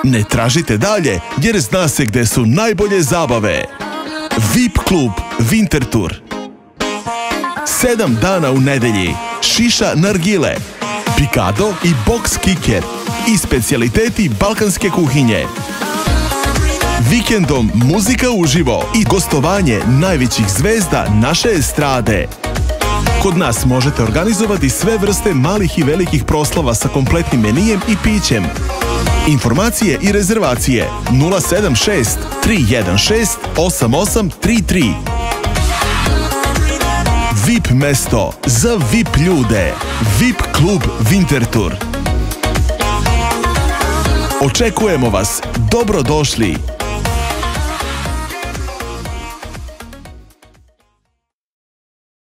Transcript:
Ne tražite dalje jer zna se gde su najbolje zabave. VIP klub Winterthur. 7 dana u nedelji. Šiša nargile, pikado i box kicker i specijaliteti balkanske kuhinje. Vikendom muzika uživo i gostovanje najvećih zvezda naše estrade. Kod nas možete organizovati sve vrste malih i velikih proslava sa kompletnim menijem i pićem. Informacije i rezervacije 076 316 8833. VIP mesto za VIP ljude. VIP klub Winterthur. Očekujemo vas. Dobrodošli.